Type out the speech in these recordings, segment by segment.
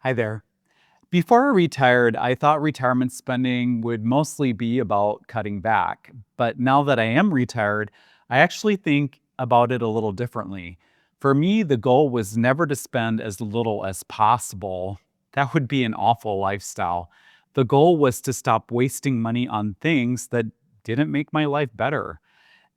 Hi there. Before I retired, I thought retirement spending would mostly be about cutting back. But now that I am retired, I actually think about it a little differently. For me, the goal was never to spend as little as possible. That would be an awful lifestyle. The goal was to stop wasting money on things that didn't make my life better.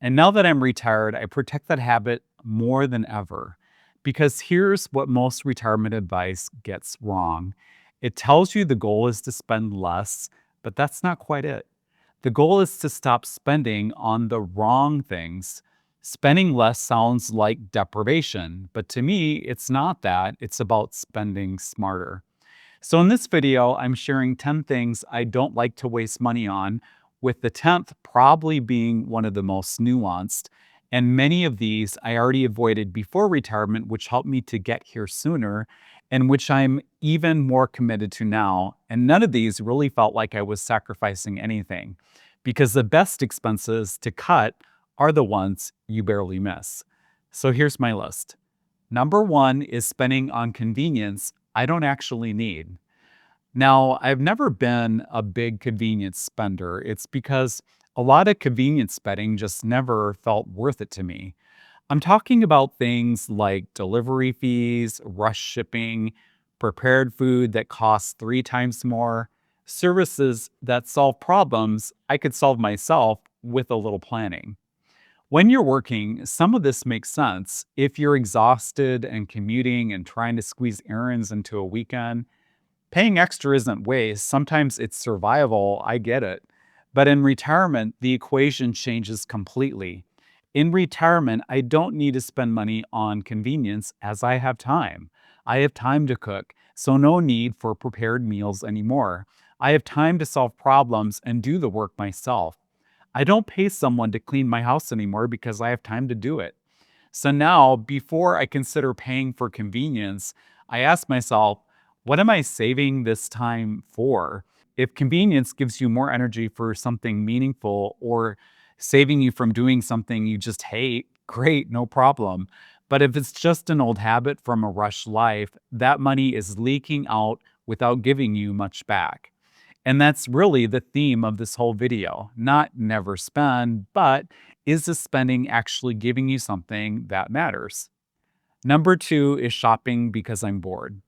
And now that I'm retired, I protect that habit more than ever. Because here's what most retirement advice gets wrong: it tells you the goal is to spend less, but that's not quite it. The goal is to stop spending on the wrong things. Spending less sounds like deprivation, but to me, it's not that. It's about spending smarter. So, in this video, I'm sharing 10 things I don't like to waste money on, with the 10th probably being one of the most nuanced. And many of these I already avoided before retirement, which helped me to get here sooner, and which I'm even more committed to now. And none of these really felt like I was sacrificing anything, because the best expenses to cut are the ones you barely miss. So, here's my list. Number one is spending on convenience I don't actually need. Now, I've never been a big convenience spender. It's because a lot of convenience spending just never felt worth it to me. I'm talking about things like delivery fees, rush shipping, prepared food that costs 3 times more, services that solve problems I could solve myself with a little planning. When you're working, some of this makes sense. If you're exhausted and commuting and trying to squeeze errands into a weekend, paying extra isn't waste. Sometimes it's survival. I get it. But in retirement, the equation changes completely. In retirement, I don't need to spend money on convenience as I have time. I have time to cook, so no need for prepared meals anymore. I have time to solve problems and do the work myself. I don't pay someone to clean my house anymore because I have time to do it. So now, before I consider paying for convenience, I ask myself, what am I saving this time for? If convenience gives you more energy for something meaningful or saving you from doing something you just hate, great, no problem. But if it's just an old habit from a rush life, that money is leaking out without giving you much back. And that's really the theme of this whole video. Not never spend, but is the spending actually giving you something that matters? Number two is shopping because I'm bored.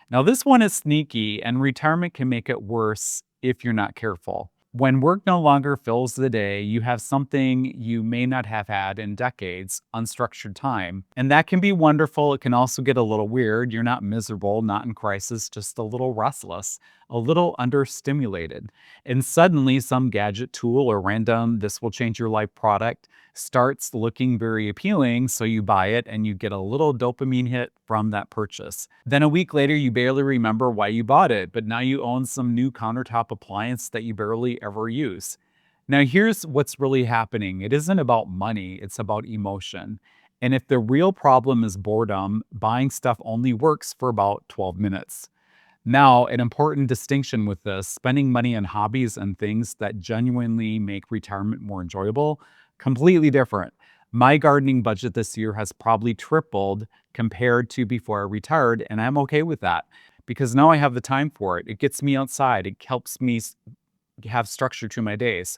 Now, this one is sneaky, and retirement can make it worse if you're not careful. When work no longer fills the day, you have something you may not have had in decades: unstructured time. And that can be wonderful. It can also get a little weird. You're not miserable, not in crisis, just a little restless, a little understimulated. And suddenly, some gadget tool or random, this will change your life product starts looking very appealing, so you buy it and you get a little dopamine hit from that purchase. Then a week later, you barely remember why you bought it, but now you own some new countertop appliance that you barely ever use. Now, here's what's really happening: it isn't about money, it's about emotion. And if the real problem is boredom, buying stuff only works for about 12 minutes. Now, an important distinction with this: spending money on hobbies and things that genuinely make retirement more enjoyable, completely different. My gardening budget this year has probably tripled compared to before I retired, and I'm okay with that because now I have the time for it. It gets me outside, it helps me have structure to my days.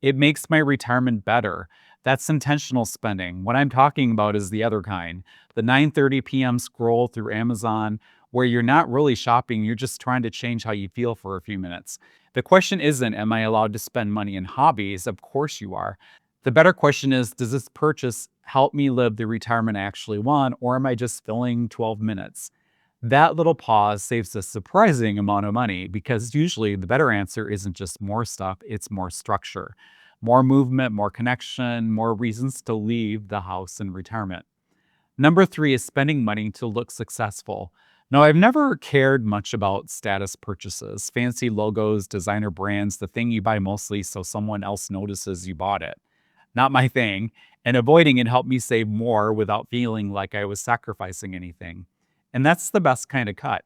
It makes my retirement better. That's intentional spending. What I'm talking about is the other kind, the 9:30 p.m. scroll through Amazon where you're not really shopping, you're just trying to change how you feel for a few minutes. The question isn't, am I allowed to spend money in hobbies? Of course you are. The better question is, does this purchase help me live the retirement I actually want, or am I just filling 12 minutes? That little pause saves a surprising amount of money, because usually the better answer isn't just more stuff, it's more structure, more movement, more connection, more reasons to leave the house in retirement. Number three is spending money to look successful. Now, I've never cared much about status purchases, fancy logos, designer brands, the thing you buy mostly so someone else notices you bought it. Not my thing, and avoiding it helped me save more without feeling like I was sacrificing anything. And that's the best kind of cut.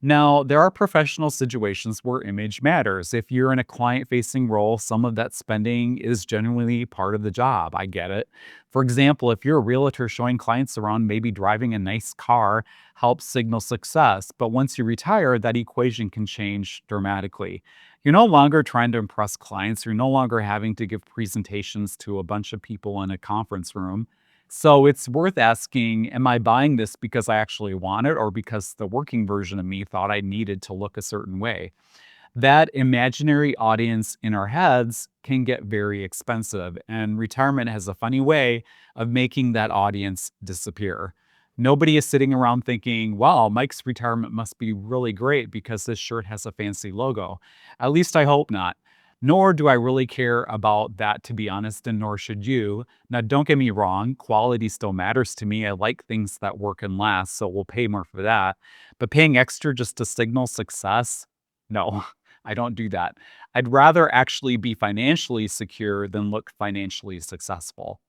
Now, there are professional situations where image matters. If you're in a client facing role, some of that spending is genuinely part of the job. I get it. For example, if you're a realtor showing clients around, maybe driving a nice car helps signal success. But once you retire, that equation can change dramatically. You're no longer trying to impress clients, you're no longer having to give presentations to a bunch of people in a conference room. So it's worth asking, am I buying this because I actually want it or because the working version of me thought I needed to look a certain way? That imaginary audience in our heads can get very expensive, and retirement has a funny way of making that audience disappear. Nobody is sitting around thinking, wow, Mike's retirement must be really great because this shirt has a fancy logo. At least I hope not. Nor do I really care about that, to be honest, and nor should you. Now, don't get me wrong, quality still matters to me. I like things that work and last, so we'll pay more for that. But paying extra just to signal success? No. I don't do that. I'd rather actually be financially secure than look financially successful.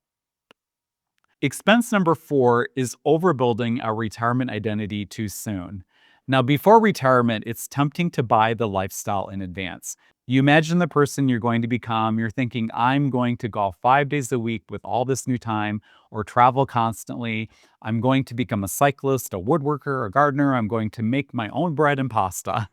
Expense number four is overbuilding our retirement identity too soon. Now, before retirement, it's tempting to buy the lifestyle in advance. You imagine the person you're going to become. You're thinking, I'm going to golf 5 days a week with all this new time or travel constantly. I'm going to become a cyclist, a woodworker, a gardener. I'm going to make my own bread and pasta.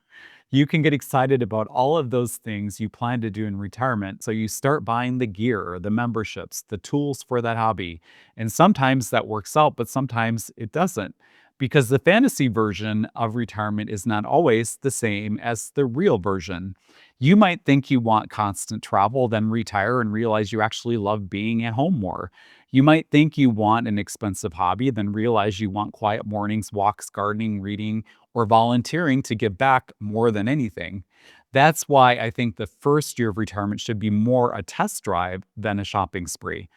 You can get excited about all of those things you plan to do in retirement. So you start buying the gear, the memberships, the tools for that hobby. And sometimes that works out, but sometimes it doesn't. Because the fantasy version of retirement is not always the same as the real version. You might think you want constant travel, then retire and realize you actually love being at home more. You might think you want an expensive hobby, then realize you want quiet mornings, walks, gardening, reading, or volunteering to give back more than anything. That's why I think the first year of retirement should be more a test drive than a shopping spree.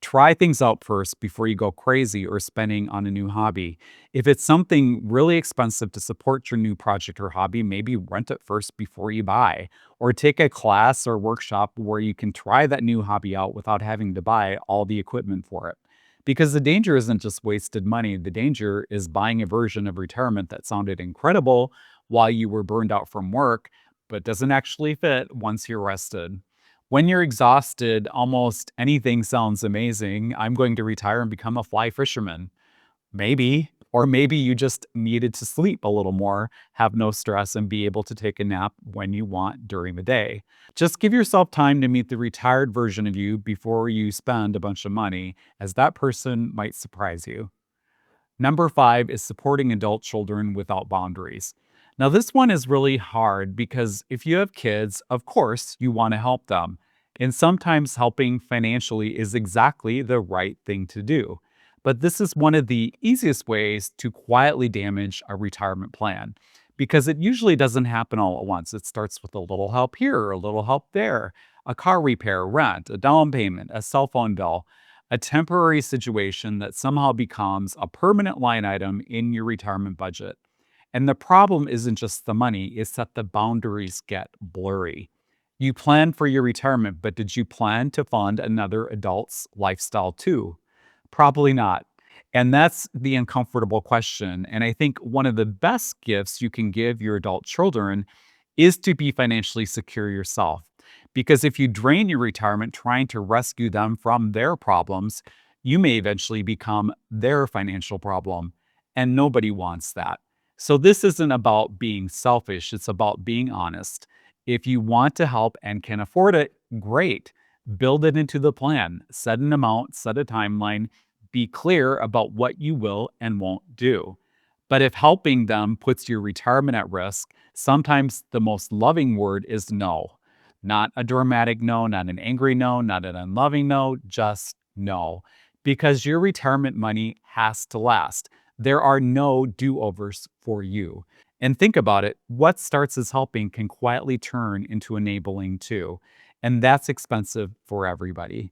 Try things out first before you go crazy or spending on a new hobby. If it's something really expensive to support your new project or hobby, maybe rent it first before you buy, or take a class or workshop where you can try that new hobby out without having to buy all the equipment for it. Because the danger isn't just wasted money, the danger is buying a version of retirement that sounded incredible while you were burned out from work, but doesn't actually fit once you're rested. When you're exhausted, almost anything sounds amazing. I'm going to retire and become a fly fisherman. Maybe. Or maybe you just needed to sleep a little more, have no stress, and be able to take a nap when you want during the day. Just give yourself time to meet the retired version of you before you spend a bunch of money, as that person might surprise you. Number five is supporting adult children without boundaries. Now, this one is really hard because if you have kids, of course, you want to help them. And sometimes helping financially is exactly the right thing to do. But this is one of the easiest ways to quietly damage a retirement plan because it usually doesn't happen all at once. It starts with a little help here, a little help there, a car repair, rent, a down payment, a cell phone bill, a temporary situation that somehow becomes a permanent line item in your retirement budget. And the problem isn't just the money, it's that the boundaries get blurry. You plan for your retirement, but did you plan to fund another adult's lifestyle too? Probably not. And that's the uncomfortable question. And I think one of the best gifts you can give your adult children is to be financially secure yourself. Because if you drain your retirement trying to rescue them from their problems, you may eventually become their financial problem. And nobody wants that. So, this isn't about being selfish, it's about being honest. If you want to help and can afford it, great. Build it into the plan, set an amount, set a timeline, be clear about what you will and won't do. But if helping them puts your retirement at risk, sometimes the most loving word is no. Not a dramatic no, not an angry no, not an unloving no, just no. Because your retirement money has to last. There are no do overs for you. And think about it, what starts as helping can quietly turn into enabling too. And that's expensive for everybody.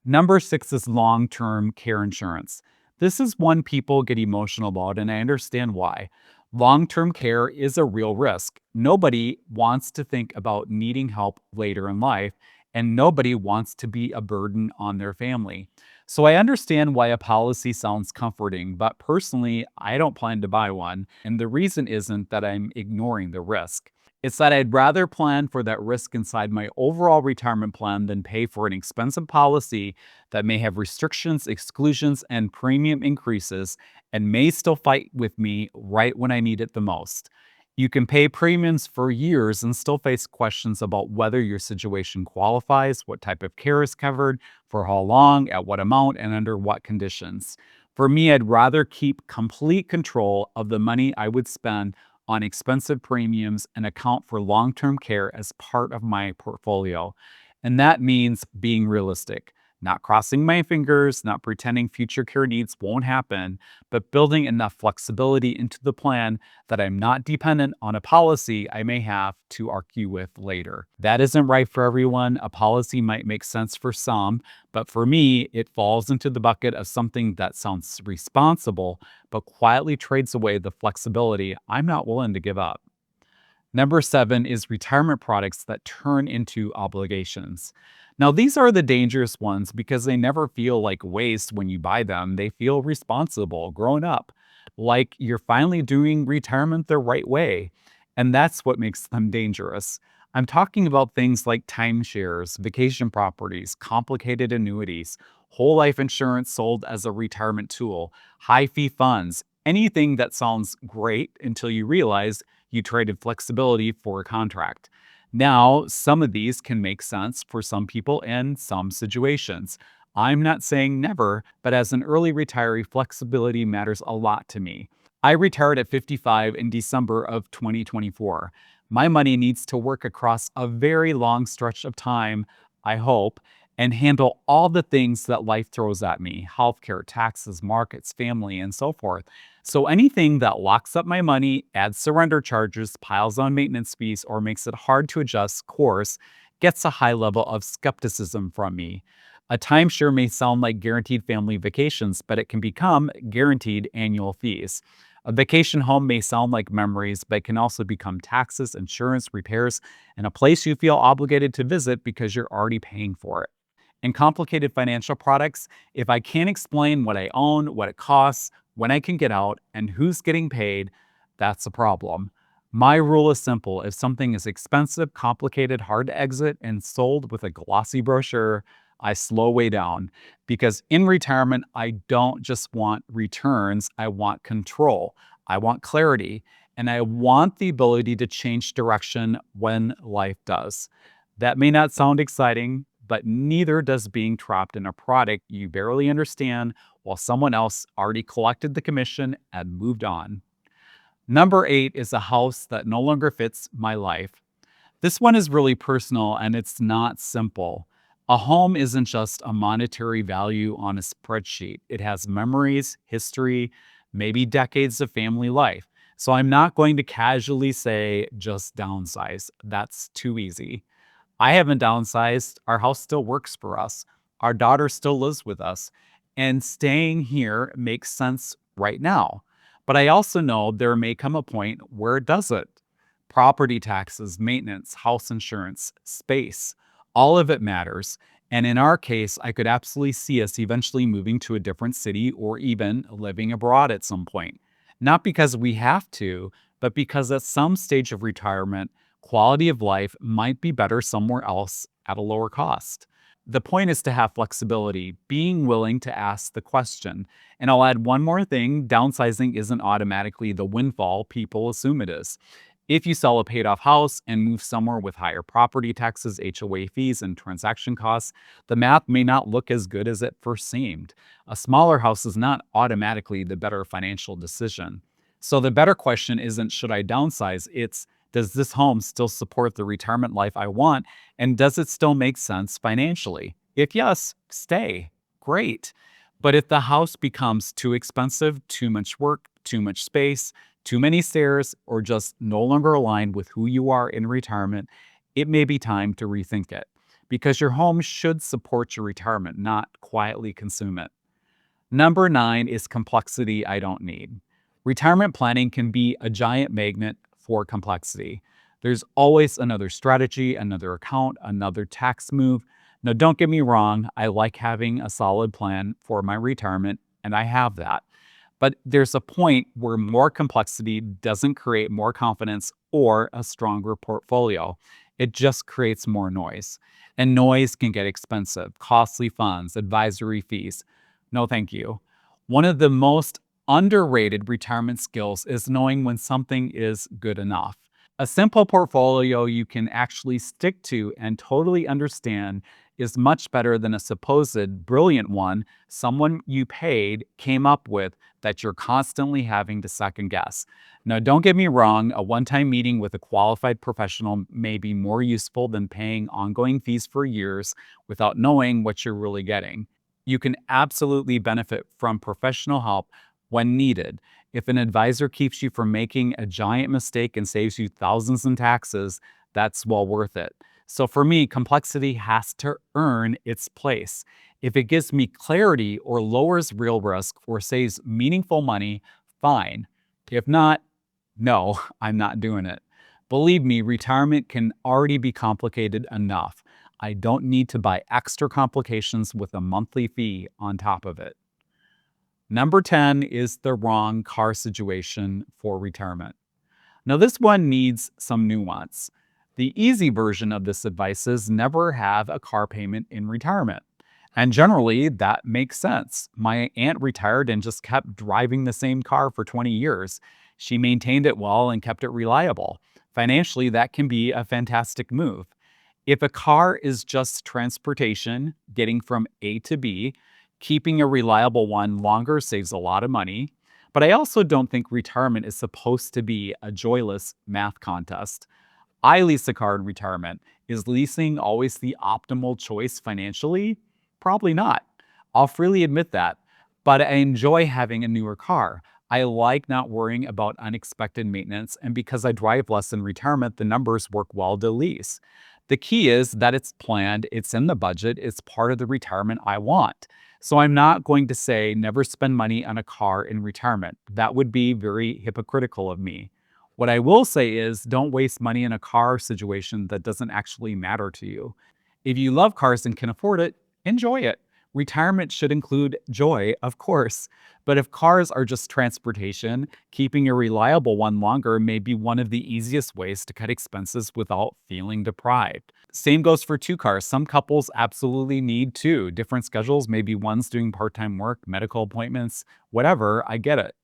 Number six is long term care insurance. This is one people get emotional about, and I understand why. Long term care is a real risk. Nobody wants to think about needing help later in life, and nobody wants to be a burden on their family. So I understand why a policy sounds comforting, but personally, I don't plan to buy one. And the reason isn't that I'm ignoring the risk. It's that I'd rather plan for that risk inside my overall retirement plan than pay for an expensive policy that may have restrictions, exclusions, and premium increases and may still fight with me right when I need it the most. You can pay premiums for years and still face questions about whether your situation qualifies, what type of care is covered, for how long, at what amount, and under what conditions. For me, I'd rather keep complete control of the money I would spend on expensive premiums and account for long term care as part of my portfolio. And that means being realistic, not crossing my fingers, not pretending future care needs won't happen, but building enough flexibility into the plan that I'm not dependent on a policy I may have to argue with later. That isn't right for everyone. A policy might make sense for some, but for me, it falls into the bucket of something that sounds responsible, but quietly trades away the flexibility I'm not willing to give up. Number 7 is retirement products that turn into obligations. Now, these are the dangerous ones because they never feel like waste when you buy them. They feel responsible, grown up, like you're finally doing retirement the right way. And that's what makes them dangerous. I'm talking about things like timeshares, vacation properties, complicated annuities, whole life insurance sold as a retirement tool, high fee funds, anything that sounds great until you realize you traded flexibility for a contract. Now, some of these can make sense for some people in some situations. I'm not saying never, but as an early retiree, flexibility matters a lot to me. I retired at 55 in December of 2024. My money needs to work across a very long stretch of time, I hope, and handle all the things that life throws at me: healthcare, taxes, markets, family, and so forth. So anything that locks up my money, adds surrender charges, piles on maintenance fees, or makes it hard to adjust course gets a high level of skepticism from me. A timeshare may sound like guaranteed family vacations, but it can become guaranteed annual fees. A vacation home may sound like memories, but can also become taxes, insurance, repairs, and a place you feel obligated to visit because you're already paying for it. In complicated financial products, if I can't explain what I own, what it costs, when I can get out, and who's getting paid, that's a problem. My rule is simple: if something is expensive, complicated, hard to exit, and sold with a glossy brochure, I slow way down. Because in retirement, I don't just want returns, I want control, I want clarity, and I want the ability to change direction when life does. That may not sound exciting, but neither does being trapped in a product you barely understand while someone else already collected the commission and moved on. Number 8 is a house that no longer fits my life. This one is really personal and it's not simple. A home isn't just a monetary value on a spreadsheet, it has memories, history, maybe decades of family life. So I'm not going to casually say just downsize. That's too easy. I haven't downsized. Our house still works for us. Our daughter still lives with us. And staying here makes sense right now. But I also know there may come a point where it doesn't. Property taxes, maintenance, house insurance, space, all of it matters. And in our case, I could absolutely see us eventually moving to a different city or even living abroad at some point. Not because we have to, but because at some stage of retirement, quality of life might be better somewhere else at a lower cost. The point is to have flexibility, being willing to ask the question. And I'll add one more thing: downsizing isn't automatically the windfall people assume it is. If you sell a paid off house and move somewhere with higher property taxes, HOA fees, and transaction costs, the math may not look as good as it first seemed. A smaller house is not automatically the better financial decision. So the better question isn't, should I downsize? It's, does this home still support the retirement life I want? And does it still make sense financially? If yes, stay. Great. But if the house becomes too expensive, too much work, too much space, too many stairs, or just no longer aligned with who you are in retirement, it may be time to rethink it. Because your home should support your retirement, not quietly consume it. Number 9 is complexity I don't need. Retirement planning can be a giant magnet for complexity. There's always another strategy, another account, another tax move. Now, don't get me wrong, I like having a solid plan for my retirement, and I have that. But there's a point where more complexity doesn't create more confidence or a stronger portfolio. It just creates more noise. And noise can get expensive, costly funds, advisory fees. No, thank you. One of the most underrated retirement skills is knowing when something is good enough. A simple portfolio you can actually stick to and totally understand is much better than a supposed brilliant one someone you paid came up with that you're constantly having to second guess. Now, don't get me wrong, a one time meeting with a qualified professional may be more useful than paying ongoing fees for years without knowing what you're really getting. You can absolutely benefit from professional help when needed. If an advisor keeps you from making a giant mistake and saves you thousands in taxes, that's well worth it. So for me, complexity has to earn its place. If it gives me clarity or lowers real risk or saves meaningful money, fine. If not, no, I'm not doing it. Believe me, retirement can already be complicated enough. I don't need to buy extra complications with a monthly fee on top of it. Number 10 is the wrong car situation for retirement. Now, this one needs some nuance. The easy version of this advice is never have a car payment in retirement. And generally, that makes sense. My aunt retired and just kept driving the same car for 20 years. She maintained it well and kept it reliable. Financially, that can be a fantastic move. If a car is just transportation, getting from A to B, keeping a reliable one longer saves a lot of money. But I also don't think retirement is supposed to be a joyless math contest. I lease a car in retirement. Is leasing always the optimal choice financially? Probably not. I'll freely admit that. But I enjoy having a newer car. I like not worrying about unexpected maintenance, and because I drive less in retirement, the numbers work well to lease. The key is that it's planned, it's in the budget, it's part of the retirement I want. So I'm not going to say never spend money on a car in retirement. That would be very hypocritical of me. What I will say is don't waste money in a car situation that doesn't actually matter to you. If you love cars and can afford it, enjoy it. Retirement should include joy, of course. But if cars are just transportation, keeping a reliable one longer may be one of the easiest ways to cut expenses without feeling deprived. Same goes for two cars. Some couples absolutely need two. Different schedules, maybe one's doing part time work, medical appointments, whatever. I get it.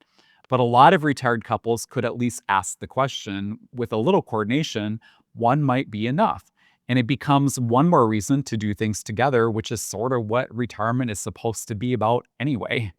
But a lot of retired couples could at least ask the question with a little coordination, one might be enough. And it becomes one more reason to do things together, which is sort of what retirement is supposed to be about anyway.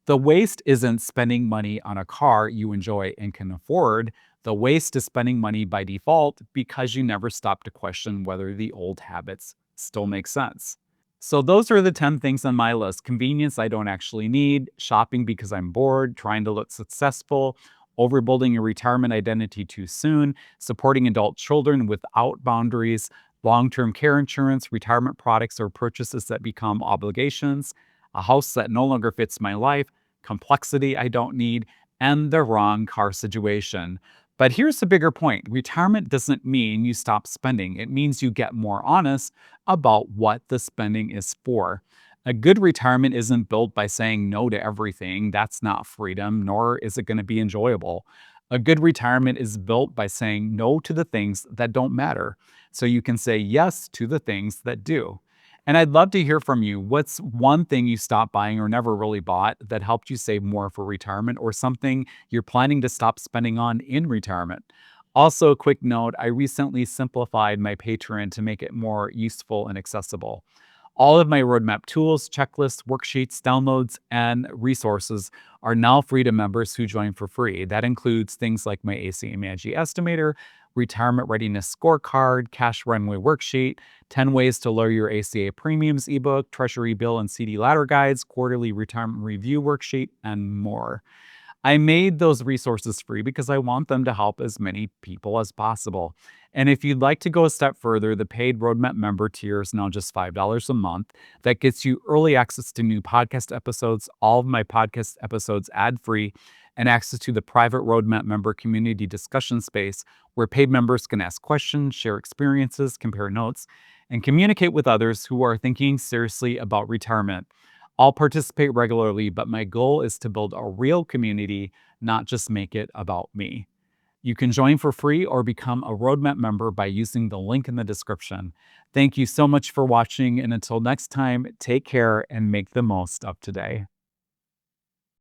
The waste isn't spending money on a car you enjoy and can afford. The waste is spending money by default because you never stop to question whether the old habits still make sense. So, those are the 10 things on my list. Convenience I don't actually need, shopping because I'm bored, trying to look successful, overbuilding a retirement identity too soon, supporting adult children without boundaries, long term care insurance, retirement products or purchases that become obligations, a house that no longer fits my life, complexity I don't need, and the wrong car situation. But here's the bigger point: retirement doesn't mean you stop spending, it means you get more honest about what the spending is for. A good retirement isn't built by saying no to everything. That's not freedom, nor is it going to be enjoyable. A good retirement is built by saying no to the things that don't matter, so you can say yes to the things that do. And I'd love to hear from you. What's one thing you stopped buying or never really bought that helped you save more for retirement, or something you're planning to stop spending on in retirement? Also, a quick note: I recently simplified my Patreon to make it more useful and accessible. All of my roadmap tools, checklists, worksheets, downloads, and resources are now free to members who join for free. That includes things like my ACA estimator, retirement readiness scorecard, cash runway worksheet, 10 ways to lower your ACA premiums ebook, treasury bill and CD ladder guides, quarterly retirement review worksheet, and more. I made those resources free because I want them to help as many people as possible. And if you'd like to go a step further, the paid Roadmap member tier is now just $5 a month. That gets you early access to new podcast episodes, all of my podcast episodes ad free, and access to the private Roadmap member community discussion space where paid members can ask questions, share experiences, compare notes, and communicate with others who are thinking seriously about retirement. I'll participate regularly, but my goal is to build a real community, not just make it about me. You can join for free or become a Roadmap member by using the link in the description. Thank you so much for watching, and until next time, take care and make the most of today.